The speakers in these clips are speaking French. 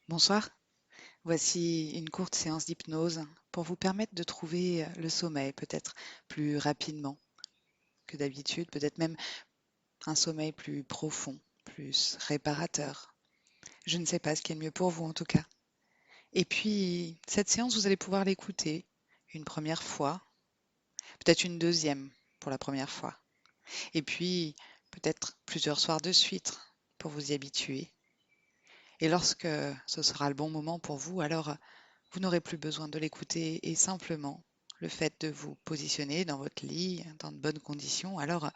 Bonsoir, voici une courte séance d'hypnose pour vous permettre de trouver le sommeil peut-être plus rapidement que d'habitude, peut-être même un sommeil plus profond, plus réparateur. Je ne sais pas ce qui est le mieux pour vous en tout cas. Et puis, cette séance, vous allez pouvoir l'écouter une première fois, peut-être une deuxième pour la première fois, et puis peut-être plusieurs soirs de suite pour vous y habituer. Et lorsque ce sera le bon moment pour vous, alors vous n'aurez plus besoin de l'écouter et simplement le fait de vous positionner dans votre lit dans de bonnes conditions, alors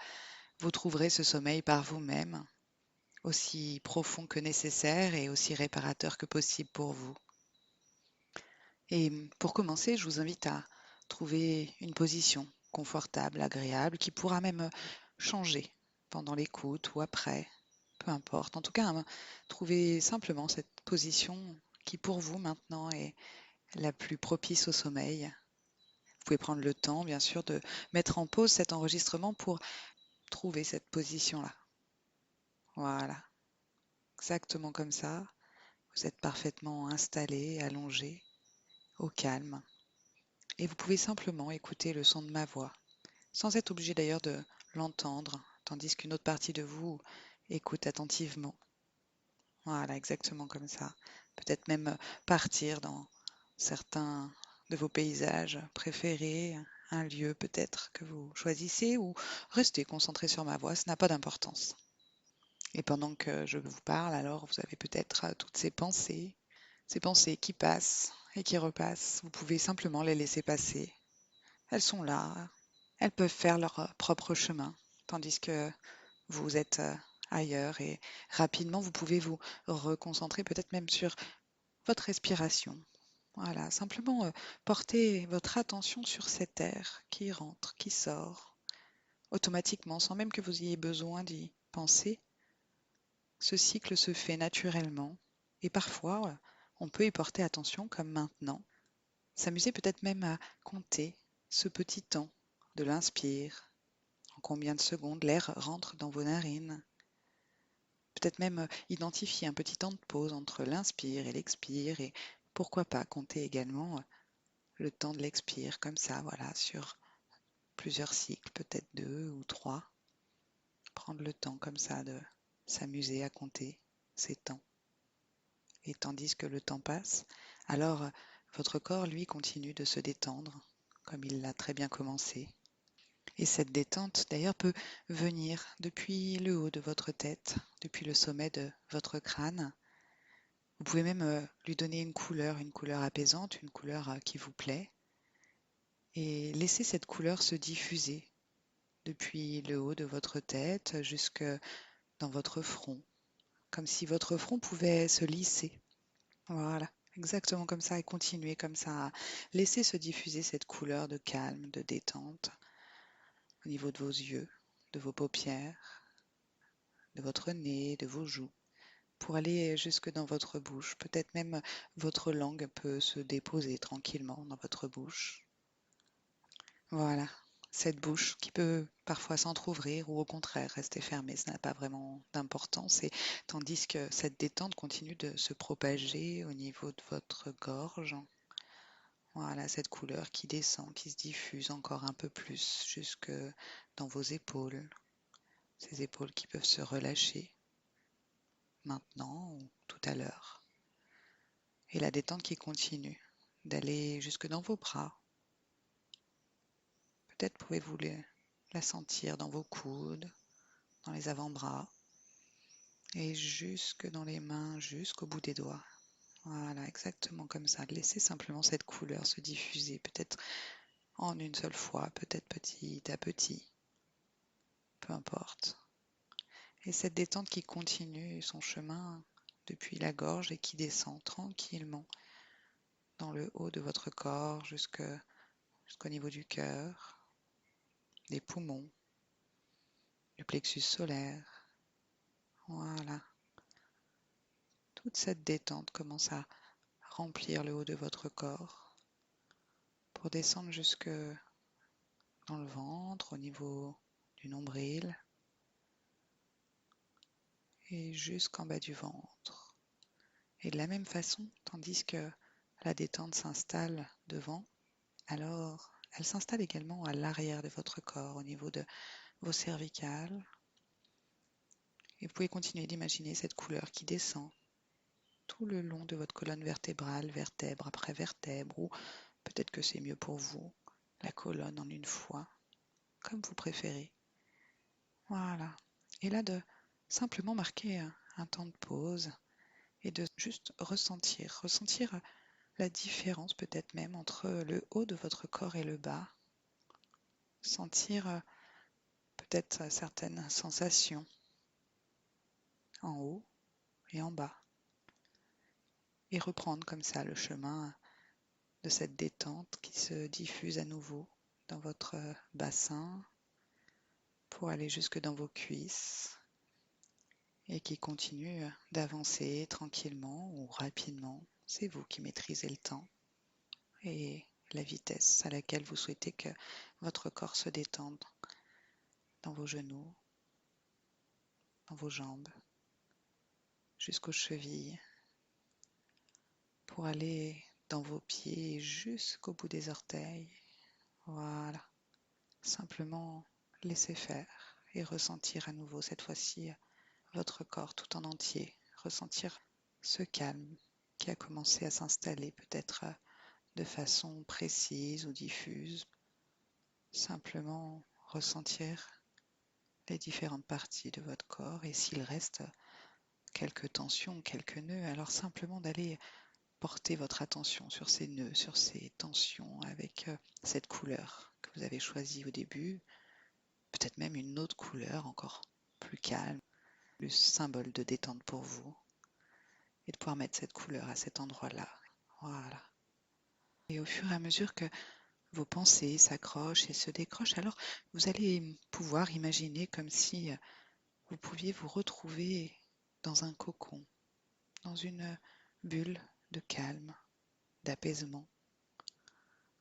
vous trouverez ce sommeil par vous-même, aussi profond que nécessaire et aussi réparateur que possible pour vous. Et pour commencer, je vous invite à trouver une position confortable, agréable, qui pourra même changer pendant l'écoute ou après, peu importe. En tout cas, trouvez simplement cette position qui pour vous maintenant est la plus propice au sommeil. Vous pouvez prendre le temps, bien sûr, de mettre en pause cet enregistrement pour trouver cette position-là. Voilà, exactement comme ça. Vous êtes parfaitement installé, allongé, au calme. Et vous pouvez simplement écouter le son de ma voix, sans être obligé d'ailleurs de l'entendre, tandis qu'une autre partie de vous écoute attentivement. Voilà, exactement comme ça. Peut-être même partir dans certains de vos paysages préférés, un lieu peut-être que vous choisissez ou rester concentré sur ma voix, ça n'a pas d'importance. Et pendant que je vous parle, alors vous avez peut-être toutes ces pensées qui passent et qui repassent. Vous pouvez simplement les laisser passer. Elles sont là, elles peuvent faire leur propre chemin, tandis que vous êtes ailleurs et rapidement vous pouvez vous reconcentrer peut-être même sur votre respiration. Voilà, simplement portez votre attention sur cet air qui rentre, qui sort, automatiquement, sans même que vous ayez besoin d'y penser. Ce cycle se fait naturellement et parfois on peut y porter attention comme maintenant. S'amuser peut-être même à compter ce petit temps de l'inspire, en combien de secondes l'air rentre dans vos narines. Peut-être même identifier un petit temps de pause entre l'inspire et l'expire et pourquoi pas compter également le temps de l'expire comme ça, voilà, sur plusieurs cycles, peut-être 2 ou 3. Prendre le temps comme ça de s'amuser à compter ces temps. Et tandis que le temps passe, alors votre corps, lui, continue de se détendre, comme il l'a très bien commencé. Et cette détente, d'ailleurs, peut venir depuis le haut de votre tête, depuis le sommet de votre crâne. Vous pouvez même lui donner une couleur apaisante, une couleur qui vous plaît, et laisser cette couleur se diffuser depuis le haut de votre tête jusque dans votre front, comme si votre front pouvait se lisser. Voilà, exactement comme ça, et continuer comme ça à laisser se diffuser cette couleur de calme, de détente au niveau de vos yeux, de vos paupières, de votre nez, de vos joues, pour aller jusque dans votre bouche. Peut-être même votre langue peut se déposer tranquillement dans votre bouche. Voilà, cette bouche qui peut parfois s'entr'ouvrir ou au contraire rester fermée, ça n'a pas vraiment d'importance. Et tandis que cette détente continue de se propager au niveau de votre gorge. Voilà, cette couleur qui descend, qui se diffuse encore un peu plus jusque dans vos épaules. Ces épaules qui peuvent se relâcher maintenant ou tout à l'heure. Et la détente qui continue d'aller jusque dans vos bras. Peut-être pouvez-vous la sentir dans vos coudes, dans les avant-bras et jusque dans les mains, jusqu'au bout des doigts. Voilà, exactement comme ça. Laissez simplement cette couleur se diffuser, peut-être en une seule fois, peut-être petit à petit, peu importe. Et cette détente qui continue son chemin depuis la gorge et qui descend tranquillement dans le haut de votre corps jusqu'au niveau du cœur, des poumons, du plexus solaire. Voilà. Toute cette détente commence à remplir le haut de votre corps pour descendre jusque dans le ventre, au niveau du nombril et jusqu'en bas du ventre. Et de la même façon, tandis que la détente s'installe devant, alors elle s'installe également à l'arrière de votre corps, au niveau de vos cervicales. Et vous pouvez continuer d'imaginer cette couleur qui descend tout le long de votre colonne vertébrale, vertèbre après vertèbre, ou peut-être que c'est mieux pour vous, la colonne en une fois, comme vous préférez. Voilà. Et là, de simplement marquer un temps de pause et de juste ressentir la différence peut-être même entre le haut de votre corps et le bas, sentir peut-être certaines sensations en haut et en bas, et reprendre comme ça le chemin de cette détente qui se diffuse à nouveau dans votre bassin pour aller jusque dans vos cuisses et qui continue d'avancer tranquillement ou rapidement. C'est vous qui maîtrisez le temps et la vitesse à laquelle vous souhaitez que votre corps se détende dans vos genoux, dans vos jambes, jusqu'aux chevilles, pour aller dans vos pieds jusqu'au bout des orteils. Voilà. Simplement laisser faire et ressentir à nouveau cette fois-ci votre corps tout en entier. Ressentir ce calme qui a commencé à s'installer peut-être de façon précise ou diffuse. Simplement ressentir les différentes parties de votre corps, et s'il reste quelques tensions, quelques nœuds, alors simplement d'aller porter votre attention sur ces nœuds, sur ces tensions avec cette couleur que vous avez choisie au début, peut-être même une autre couleur encore plus calme, plus symbole de détente pour vous, et de pouvoir mettre cette couleur à cet endroit-là. Voilà. Et au fur et à mesure que vos pensées s'accrochent et se décrochent, alors vous allez pouvoir imaginer comme si vous pouviez vous retrouver dans un cocon, dans une bulle de calme, d'apaisement,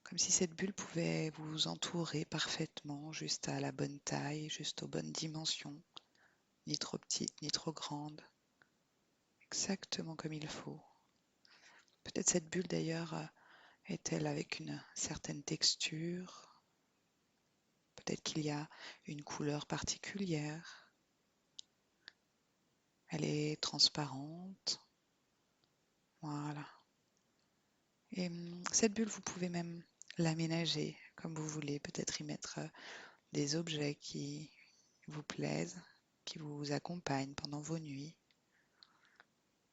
comme si cette bulle pouvait vous entourer parfaitement, juste à la bonne taille, juste aux bonnes dimensions, ni trop petite, ni trop grande, exactement comme il faut. Peut-être cette bulle d'ailleurs est-elle avec une certaine texture, peut-être qu'il y a une couleur particulière, elle est transparente, voilà. Et cette bulle, vous pouvez même l'aménager comme vous voulez, peut-être y mettre des objets qui vous plaisent, qui vous accompagnent pendant vos nuits.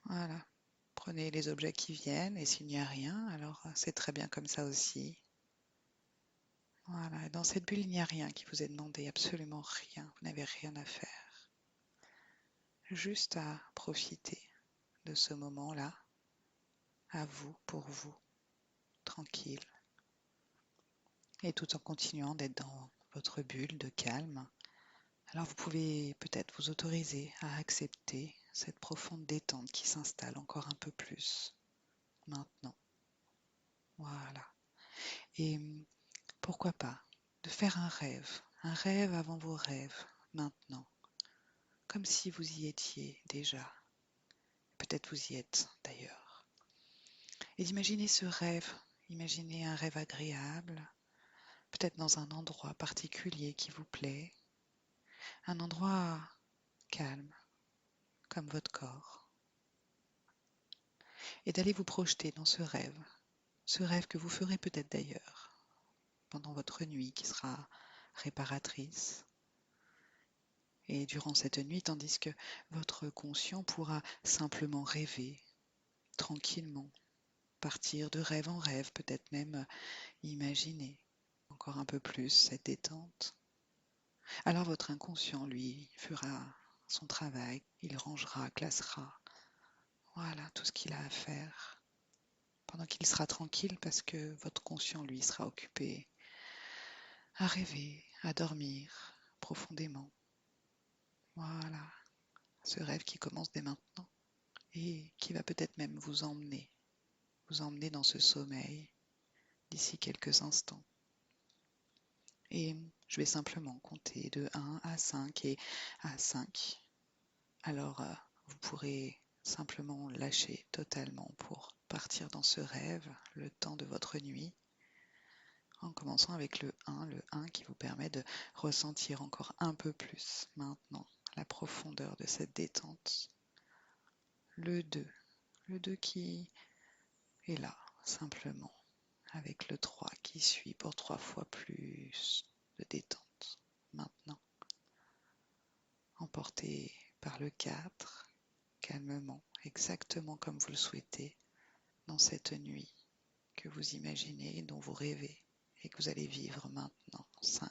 Voilà. Prenez les objets qui viennent, et s'il n'y a rien, alors c'est très bien comme ça aussi. Voilà. Et dans cette bulle, il n'y a rien qui vous est demandé, absolument rien. Vous n'avez rien à faire. Juste à profiter de ce moment-là, à vous, pour vous, tranquille. Et tout en continuant d'être dans votre bulle de calme. Alors vous pouvez peut-être vous autoriser à accepter cette profonde détente qui s'installe encore un peu plus maintenant. Voilà. Et pourquoi pas de faire un rêve avant vos rêves maintenant, comme si vous y étiez déjà. Peut-être vous y êtes d'ailleurs. Et d'imaginer ce rêve, imaginez un rêve agréable, peut-être dans un endroit particulier qui vous plaît, un endroit calme, comme votre corps, et d'aller vous projeter dans ce rêve que vous ferez peut-être d'ailleurs pendant votre nuit qui sera réparatrice. Et durant cette nuit, tandis que votre conscient pourra simplement rêver tranquillement, partir de rêve en rêve, peut-être même imaginer encore un peu plus cette détente. Alors votre inconscient, lui, fera son travail, il rangera, classera, voilà tout ce qu'il a à faire, pendant qu'il sera tranquille parce que votre conscient, lui, sera occupé à rêver, à dormir profondément. Voilà, ce rêve qui commence dès maintenant et qui va peut-être même vous emmener dans ce sommeil d'ici quelques instants. Et je vais simplement compter de 1 à 5, et à 5, alors vous pourrez simplement lâcher totalement pour partir dans ce rêve le temps de votre nuit, en commençant avec le 1 qui vous permet de ressentir encore un peu plus maintenant la profondeur de cette détente. Le 2 qui est là, simplement, avec le 3 qui suit pour 3 fois plus de détente. Maintenant, emporté par le 4, calmement, exactement comme vous le souhaitez, dans cette nuit que vous imaginez, dont vous rêvez et que vous allez vivre maintenant. 5,